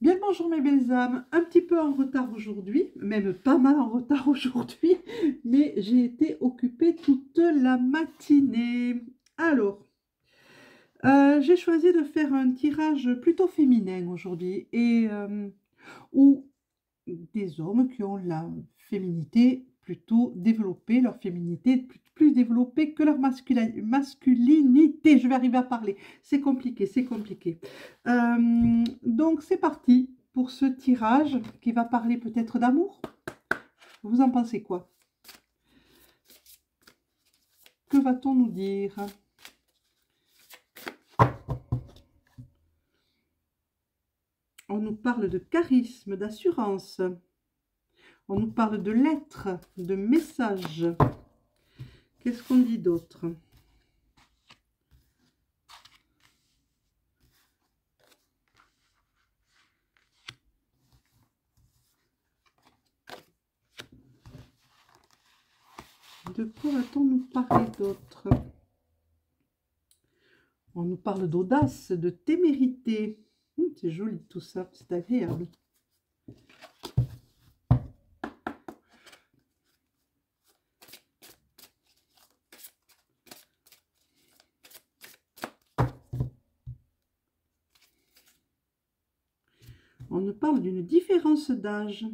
Bien le bonjour mes belles âmes, un petit peu en retard aujourd'hui, même pas mal en retard aujourd'hui, mais j'ai été occupée toute la matinée. Alors, j'ai choisi de faire un tirage plutôt féminin aujourd'hui, où des hommes qui ont la féminité plutôt développée, leur féminité plus développée que leur masculinité. Je vais arriver à parler. C'est compliqué, c'est compliqué. Donc c'est parti pour ce tirage qui va parler peut-être d'amour. Vous en pensez quoi? Que va-t-on nous dire? On nous parle de charisme, d'assurance. On nous parle de lettres, de messages. Qu'est-ce qu'on dit d'autre? De quoi va-t-on nous parler d'autre? On nous parle d'audace, de témérité. C'est joli tout ça, c'est agréable. On nous parle d'une différence d'âge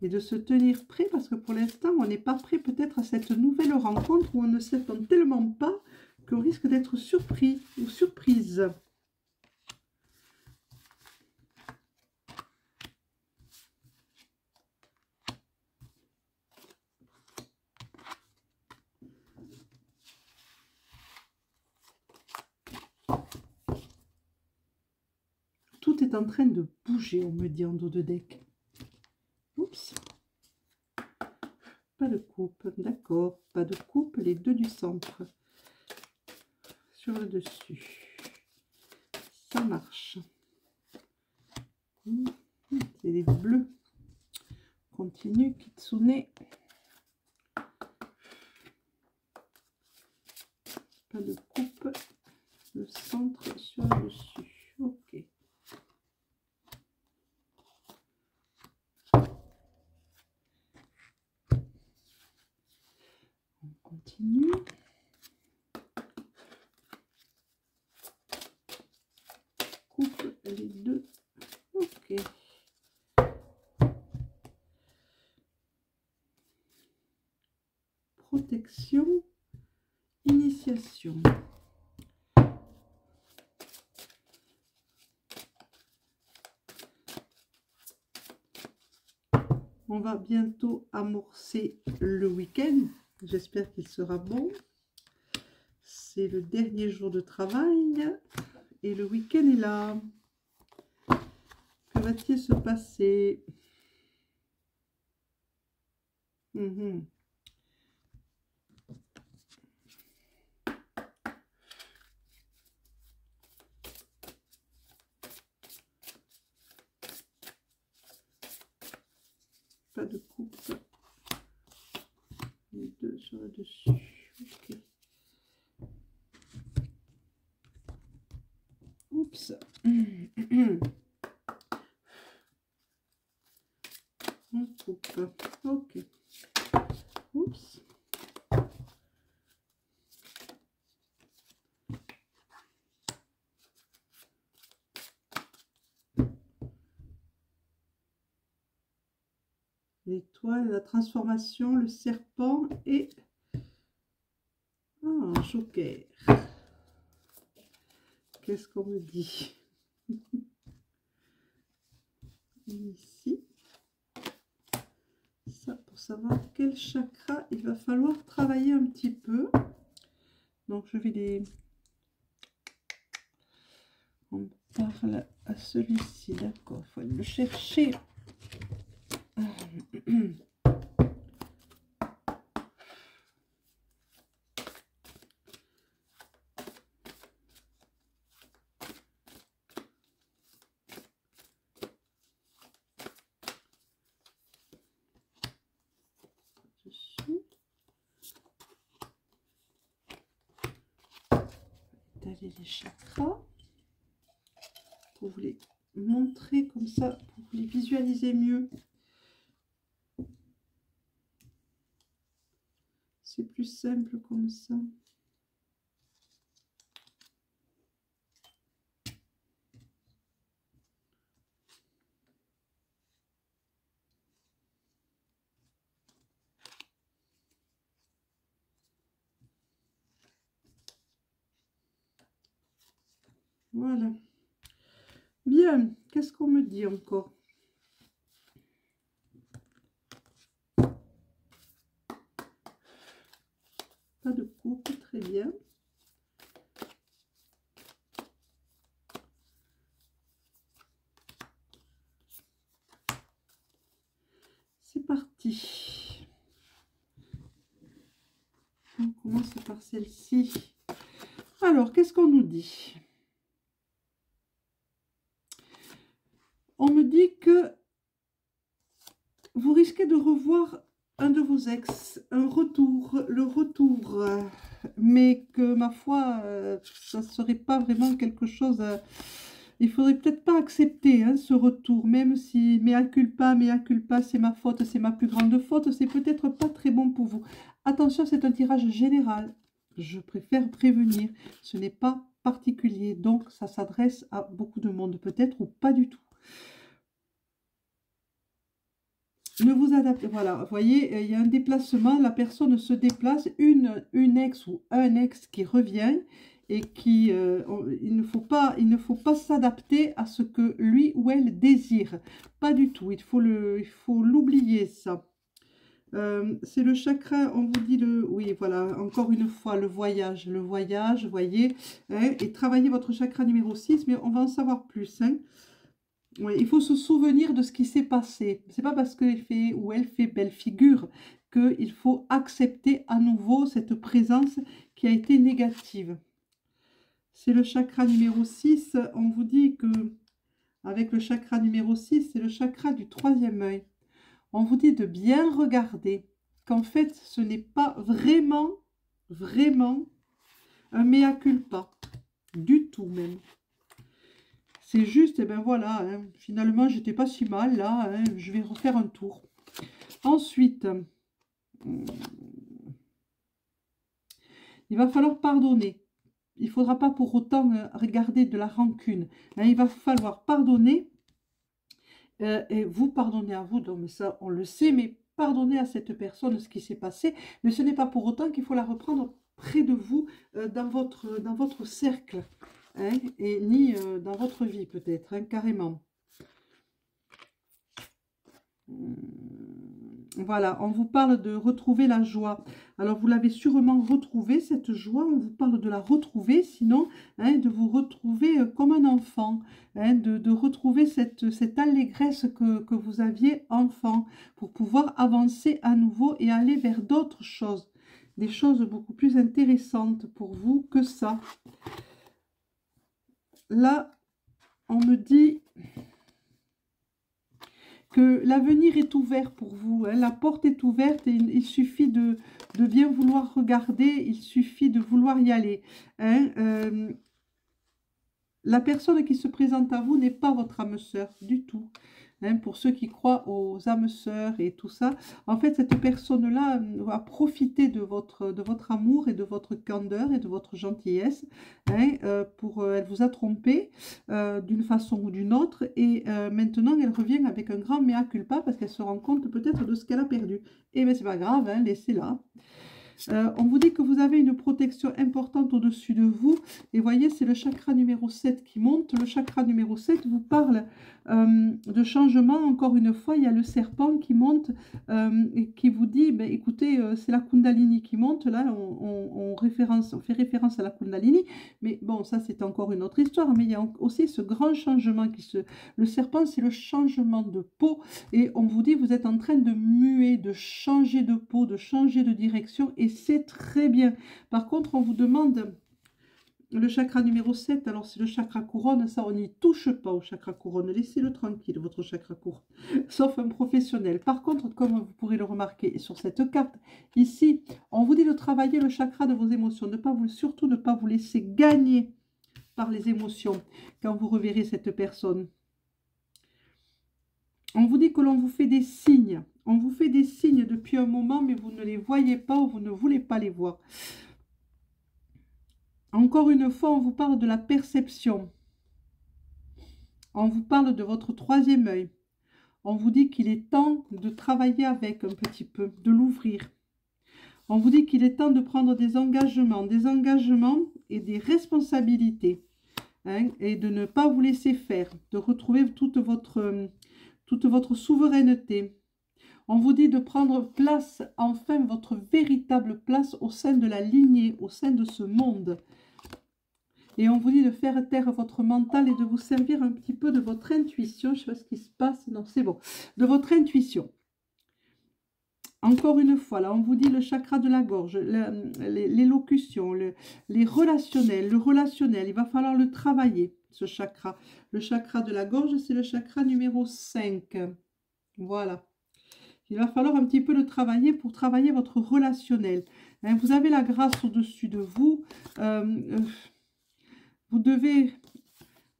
et de se tenir prêt parce que pour l'instant, on n'est pas prêt peut-être à cette nouvelle rencontre où on ne s'attend tellement pas qu'on risque d'être surpris ou surprise. Tout est en train de bouger, on me dit en dos de deck. Oups. Pas de coupe, d'accord. Pas de coupe, les deux du centre. Sur le dessus. Ça marche. C'est des bleus. Continue, Kitsune. Pas de coupe. Le centre sur le dessus. Ok. On continue. Coupe les deux. Ok. Protection. Initiation. On va bientôt amorcer le week-end. J'espère qu'il sera bon. C'est le dernier jour de travail et le week-end est là. Que va-t-il se passer? Pas de coupe. Les deux sur le dessus. Ok. Oups. On coupe. Ok. Oups. L'étoile, la transformation, le serpent et un joker. Qu'est-ce qu'on me dit? Ici. Ça, pour savoir quel chakra il va falloir travailler un petit peu. Donc, je vais les... On parle à celui-ci, d'accord. Il faut aller le chercher. Étaler les chakras. Trouve les montrer comme ça pour les visualiser mieux. C'est plus simple comme ça. Voilà. Bien, qu'est-ce qu'on me dit encore? Pas de coupe, très bien. C'est parti. On commence par celle-ci. Alors, qu'est-ce qu'on nous dit? On me dit que vous risquez de revoir un de vos ex, un retour, le retour, mais que ma foi, ça ne serait pas vraiment quelque chose. Il faudrait peut-être pas accepter hein, ce retour, même si mea culpa, c'est ma faute, c'est ma plus grande faute, c'est peut-être pas très bon pour vous. Attention, c'est un tirage général. Je préfère prévenir. Ce n'est pas particulier, donc ça s'adresse à beaucoup de monde, peut-être ou pas du tout. Ne vous adaptez, voilà, vous voyez, il y a un déplacement, la personne se déplace, une ex ou un ex qui revient et qui, il ne faut pas s'adapter à ce que lui ou elle désire, pas du tout, il faut l'oublier ça. C'est le chakra, on vous dit oui, voilà, encore une fois, le voyage, vous voyez, hein, et travaillez votre chakra numéro 6, mais on va en savoir plus, hein. Oui, il faut se souvenir de ce qui s'est passé. C'est pas parce qu'il fait ou elle fait belle figure qu'il faut accepter à nouveau cette présence qui a été négative. C'est le chakra numéro 6. On vous dit que avec le chakra numéro 6, c'est le chakra du troisième œil. On vous dit de bien regarder qu'en fait, ce n'est pas vraiment un mea culpa. Du tout même. C'est juste, et ben voilà, hein, finalement, j'étais pas si mal là, hein, je vais refaire un tour. Ensuite, il va falloir pardonner. Il ne faudra pas pour autant regarder de la rancune. Hein, il va falloir pardonner et vous pardonner à vous. Donc, mais ça, on le sait, mais pardonner à cette personne ce qui s'est passé. Mais ce n'est pas pour autant qu'il faut la reprendre près de vous, dans votre cercle. Hein, et ni dans votre vie peut-être, hein, carrément. Voilà, on vous parle de retrouver la joie. Alors, vous l'avez sûrement retrouvée, cette joie. On vous parle de la retrouver, sinon, hein, de vous retrouver comme un enfant, hein, de retrouver cette allégresse que vous aviez enfant, pour pouvoir avancer à nouveau et aller vers d'autres choses, des choses beaucoup plus intéressantes pour vous que ça. Là, on me dit que l'avenir est ouvert pour vous, hein, la porte est ouverte et il suffit de bien vouloir regarder, il suffit de vouloir y aller. Hein, la personne qui se présente à vous n'est pas votre âme sœur du tout. Hein, pour ceux qui croient aux âmes sœurs et tout ça, en fait, cette personne-là va profiter de votre amour et de votre candeur et de votre gentillesse. Hein, elle vous a trompé d'une façon ou d'une autre et maintenant, elle revient avec un grand mea culpa parce qu'elle se rend compte peut-être de ce qu'elle a perdu. Et bien, c'est pas grave, hein, laissez-la. On vous dit que vous avez une protection importante au-dessus de vous. Et voyez, c'est le chakra numéro 7 qui monte. Le chakra numéro 7 vous parle de changement. Encore une fois, il y a le serpent qui monte et qui vous dit, ben, écoutez, c'est la Kundalini qui monte. Là, on fait référence à la Kundalini. Mais bon, ça, c'est encore une autre histoire. Mais il y a aussi ce grand changement Le serpent, c'est le changement de peau. Et on vous dit, vous êtes en train de muer, de changer de peau, de changer de direction. Et c'est très bien. Par contre, on vous demande le chakra numéro 7. Alors, c'est le chakra couronne. Ça, on n'y touche pas au chakra couronne. Laissez-le tranquille, votre chakra couronne. Sauf un professionnel. Par contre, comme vous pourrez le remarquer sur cette carte, ici, on vous dit de travailler le chakra de vos émotions. Surtout ne pas vous laisser gagner par les émotions quand vous reverrez cette personne. On vous dit que l'on vous fait des signes. On vous fait des signes depuis un moment, mais vous ne les voyez pas ou vous ne voulez pas les voir. Encore une fois, on vous parle de la perception. On vous parle de votre troisième œil. On vous dit qu'il est temps de travailler avec un petit peu, de l'ouvrir. On vous dit qu'il est temps de prendre des engagements et des responsabilités. Hein, et de ne pas vous laisser faire, de retrouver toute votre souveraineté. On vous dit de prendre place, enfin votre véritable place au sein de la lignée, au sein de ce monde. Et on vous dit de faire taire votre mental et de vous servir un petit peu de votre intuition. Je ne sais pas ce qui se passe, non c'est bon, de votre intuition. Encore une fois, là, on vous dit le chakra de la gorge, l'élocution, les relationnels, le relationnel, il va falloir le travailler, ce chakra. Le chakra de la gorge, c'est le chakra numéro 5. Voilà. Il va falloir un petit peu le travailler pour travailler votre relationnel. Hein, vous avez la grâce au-dessus de vous. Vous devez...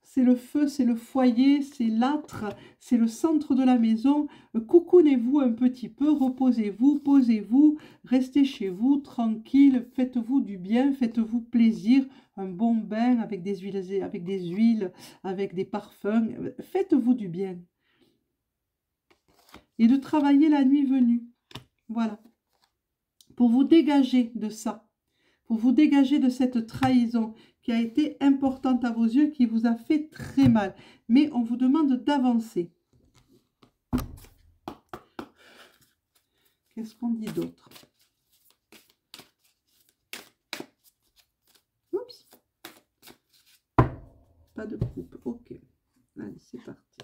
C'est le feu, c'est le foyer, c'est l'âtre, c'est le centre de la maison. Coucounez-vous un petit peu, reposez-vous, posez-vous, restez chez vous, tranquille, faites-vous du bien, faites-vous plaisir. Un bon bain avec des huiles, avec des parfums. Faites-vous du bien. Et de travailler la nuit venue. Voilà. Pour vous dégager de ça. Pour vous dégager de cette trahison qui a été importante à vos yeux, qui vous a fait très mal. Mais on vous demande d'avancer. Qu'est-ce qu'on dit d'autre? Oups. Pas de coupe. Ok. Allez, c'est parti.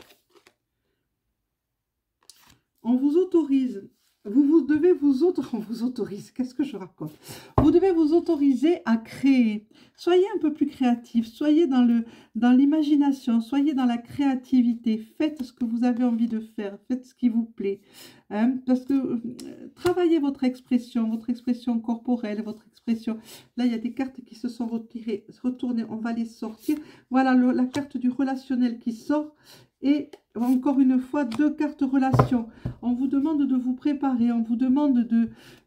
On vous autorise. Vous devez vous autoriser. Qu'est-ce que je raconte? Vous devez vous autoriser à créer. Soyez un peu plus créatif. Soyez dans l'imagination. Soyez dans la créativité. Faites ce que vous avez envie de faire. Faites ce qui vous plaît. Hein, parce que travaillez votre expression corporelle, votre expression. Là, il y a des cartes qui se sont retournées. On va les sortir. Voilà la carte du relationnel qui sort. Et encore une fois, 2 cartes relations. On vous demande de vous préparer, on vous demande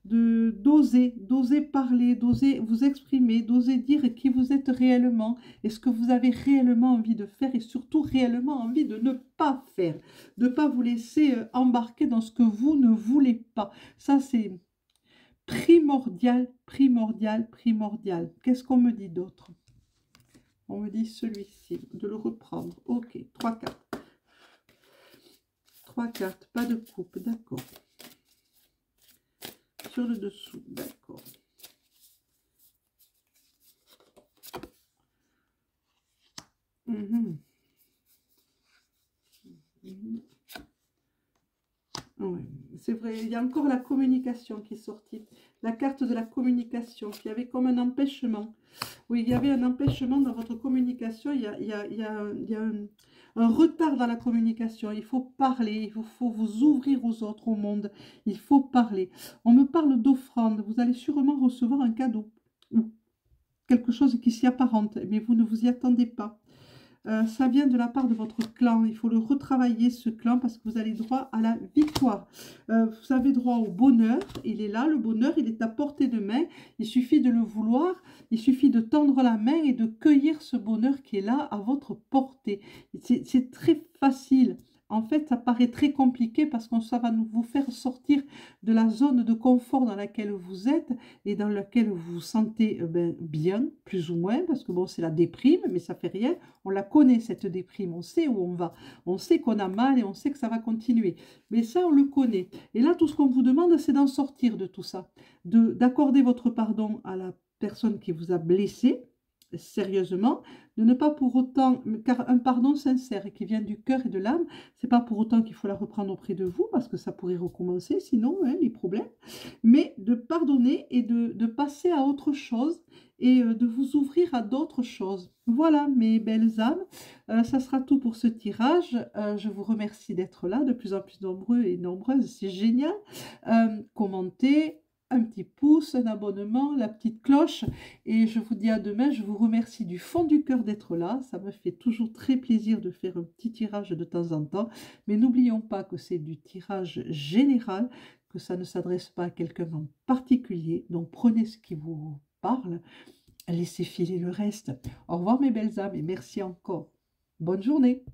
d'oser parler, d'oser vous exprimer, d'oser dire qui vous êtes réellement et ce que vous avez réellement envie de faire et surtout réellement envie de ne pas faire, de ne pas vous laisser embarquer dans ce que vous ne voulez pas. Ça, c'est primordial, primordial, primordial. Qu'est-ce qu'on me dit d'autre? On me dit celui-ci, de le reprendre. Ok, 3 cartes. 3 cartes, pas de coupe, d'accord. Sur le dessous, d'accord. Ouais, c'est vrai, il y a encore la communication qui est sortie. La carte de la communication, qui avait comme un empêchement. Oui, il y avait un empêchement dans votre communication. Il y a un retard dans la communication. Il faut parler, il faut vous ouvrir aux autres, au monde. Il faut parler. On me parle d'offrande. Vous allez sûrement recevoir un cadeau ou quelque chose qui s'y apparente, mais vous ne vous y attendez pas. Ça vient de la part de votre clan. Il faut le retravailler, ce clan, parce que vous avez droit à la victoire. Vous avez droit au bonheur. Il est là, le bonheur, il est à portée de main. Il suffit de le vouloir. Il suffit de tendre la main et de cueillir ce bonheur qui est là, à votre portée. C'est très facile. En fait, ça paraît très compliqué parce que ça va vous faire sortir de la zone de confort dans laquelle vous êtes et dans laquelle vous vous sentez bien, plus ou moins, parce que bon, c'est la déprime, mais ça fait rien. On la connaît, cette déprime, on sait où on va. On sait qu'on a mal et on sait que ça va continuer. Mais ça, on le connaît. Et là, tout ce qu'on vous demande, c'est d'en sortir de tout ça, d'accorder votre pardon à la personne qui vous a blessé, sérieusement, de ne pas pour autant, car un pardon sincère et qui vient du cœur et de l'âme, c'est pas pour autant qu'il faut la reprendre auprès de vous, parce que ça pourrait recommencer, sinon, hein, les problèmes, mais de pardonner et de passer à autre chose et de vous ouvrir à d'autres choses. Voilà, mes belles âmes, ça sera tout pour ce tirage. Je vous remercie d'être là, de plus en plus nombreux et nombreuses, c'est génial. Commentez, un petit pouce, un abonnement, la petite cloche. Et je vous dis à demain. Je vous remercie du fond du cœur d'être là. Ça me fait toujours très plaisir de faire un petit tirage de temps en temps. Mais n'oublions pas que c'est du tirage général, que ça ne s'adresse pas à quelqu'un en particulier. Donc prenez ce qui vous parle. Laissez filer le reste. Au revoir mes belles âmes et merci encore. Bonne journée.